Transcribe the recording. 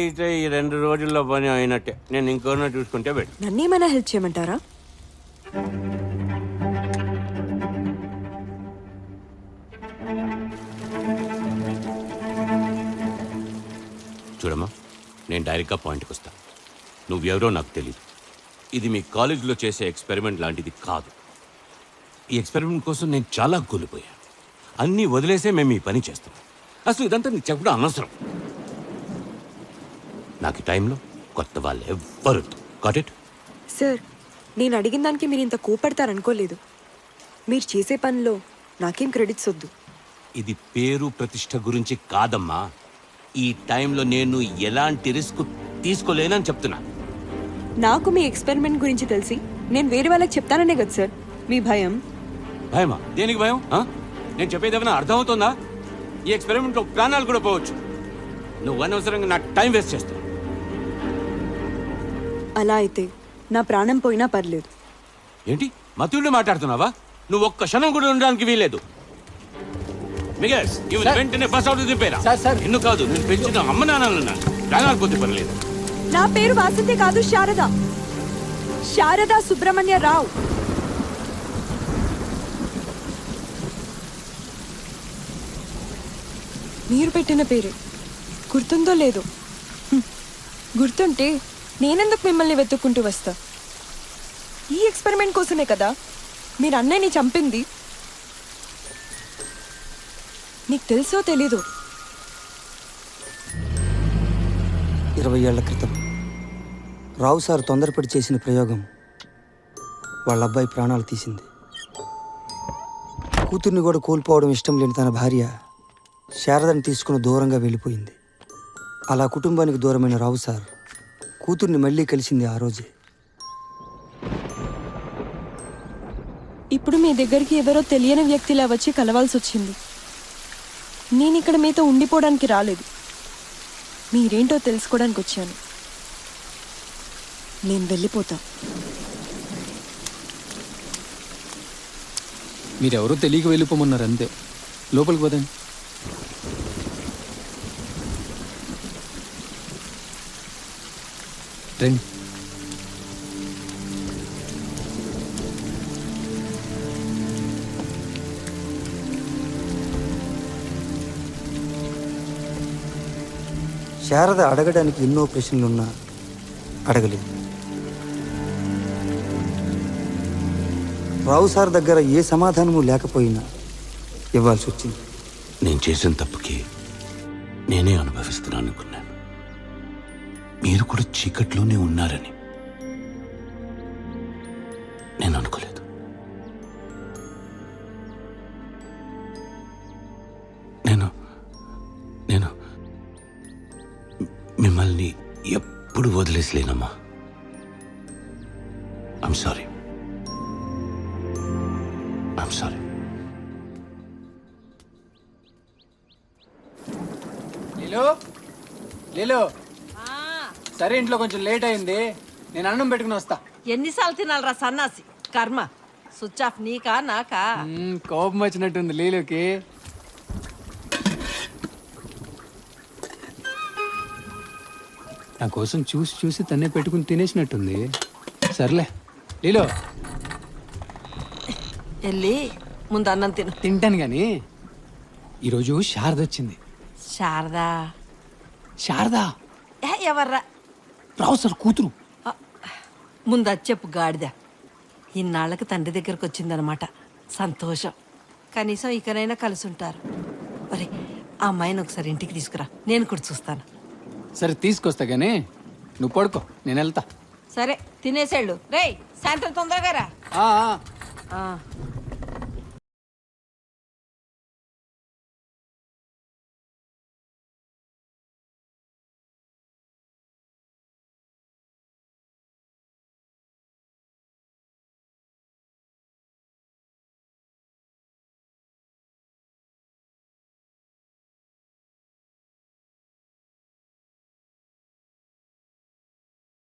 అయితే ఈ 2 రోజుల్లో పని అయినట్టే. నేను ఇంకోనో చూసుకుంటే పెట్టి. నన్నేమైనా హెల్ప్ చేయమంటారా? చూడమ్మా, నేను డైరెక్ట్గా పాయింట్కి వస్తాను. నువ్వెవరో నాకు తెలియదు. ఇది మీ కాలేజీలో చేసే ఎక్స్పెరిమెంట్ లాంటిది కాదు. ఈ ఎక్స్పెరిమెంట్ కోసం నేను చాలా కూలిపోయాను. అన్నీ వదిలేసే మేము ఈ పని చేస్తాం. అసలు ఇదంతా నీకు చెప్పడం అనవసరం. నాకు ఈ టైంలో కొత్త వాళ్ళు ఎవ్వరు. Got it? సార్, నేను అడిగిన దానికి మీరు ఇంత కోపడతారనుకోలేదు. మీరు చేసే పనిలో నాకేం క్రెడిట్స్ వద్దు. ఇది పేరు ప్రతిష్ట గురించి కాదమ్మా. ఈ టైంలో నేను ఎలాంటి రిస్క్ తీసుకోలేనని చెప్తున్నా. నాకు మీ ఎక్స్పెరిమెంట్ గురించి తెలిసి నేను వేరే వాళ్ళకి చెప్తాననే కదా సార్ మీ భయం. భయమా? దేనికి భయం? నేను చెప్పేది ఏమైనా అర్థమవుతుందా? ఈ ఎక్స్పెరిమెంట్లో ప్రాణాలు కూడా పోవచ్చు. నువ్వు అనవసరంగా నా టైం వేస్ట్ చేస్తావు. అలా అయితే నా ప్రాణం పోయినా పర్లేదు. ఏంటి మతుల్లో మాట్లాడుతున్నావా? నువ్వు ఒక్క క్షణం కూడా ఉండడానికి వీలేదు. మిగస్ ఇవి వెంటనే బస్ అవుట్ దింపేరా. ఎన్ను కాదు, నేను పెంచిన అమ్మ నాన్నలున్నా ప్రాణాలు పోతే పర్లేదు. నా పేరు వాసంతి కాదు, శారద. శారదా సుబ్రహ్మణ్య రావు. మీరు పెట్టిన పేరే గుర్తుందో లేదో? గుర్తుంటే నేనెందుకు మిమ్మల్ని వెతుక్కుంటూ వస్తా? ఈ ఎక్స్పెరిమెంట్ కోసమే కదా మీరు అన్నయ్యని చంపింది. నీకు తెలుసో తెలీదు, 20 ఏళ్ల క్రితం రావు సార్ తొందరపడి చేసిన ప్రయోగం వాళ్ళ అబ్బాయి ప్రాణాలు తీసింది. కూతుర్ని కూడా కోల్పోవడం ఇష్టం లేని తన భార్య శారదని తీసుకుని దూరంగా వెళ్ళిపోయింది. అలా కుటుంబానికి దూరమైన రావు సార్ కూతుర్ని మళ్ళీ కలిసింది ఆ రోజే. ఇప్పుడు మీ దగ్గరికి ఎవరో తెలియని వ్యక్తిలా వచ్చి కలవాల్సి వచ్చింది. నేను ఇక్కడ మీతో ఉండిపోవడానికి రాలేదు, మీరేంటో తెలుసుకోవడానికి వచ్చాను. నేను వెళ్ళిపోతా. మీరెవరో తెలియక వెళ్ళిపోమన్నారు అంతే. లోపలికి పోదండి. రండి. శారద అడగడానికి ఎన్నో ప్రశ్నలున్నా అడగలేదు. రావు సార్ దగ్గర ఏ సమాధానము లేకపోయినా ఇవ్వాల్సి వచ్చింది. నేను చేసిన తప్పుకి నేనే అనుభవిస్తున్నాను అనుకున్నాను. మీరు కూడా చీకట్లోనే ఉన్నారని నేను అనుకోలేదు. నేను నేను మిమ్మల్ని ఎప్పుడు వదిలేసలేనమ్మా. I'm sorry. I'm sorry. లేలో సరే, ఇంట్లో కొంచెం లేట్ అయింది, నేను అన్నం పెట్టుకుని వస్తా. ఎన్నిసార్లు తినాలరా సన్నాసి కర్మ. స్విచ్ ఆఫ్ నీకా నాకా? కోపం వచ్చినట్టుంది లీలోకి. నా కోసం చూసి చూసి తన్నే పెట్టుకుని తినేసినట్టుంది. సర్లే లీలో, వెళ్ళి ముందు అన్నం తిను. తింటాను కానీ ఈరోజు శారద వచ్చింది. శారదా? శారదా ఎవర్రా? రావు సార్ కూతురు. ముందు అది చెప్పు గాడిద. ఇన్నాళ్ళకి తండ్రి దగ్గరకు వచ్చిందనమాట. సంతోషం. కనీసం ఇకనైనా కలిసి ఉంటారు. మరి ఆ అమ్మాయిని ఒకసారి ఇంటికి తీసుకురా, నేను కూడా చూస్తాను. సరే తీసుకొస్తా కానీ నువ్వు పడుకో, నేను వెళ్తా. సరే తినేసేళ్ళు. రేయ్, సాయంత్రం తొందరగా రా. ఆ, ఆ. ఆ.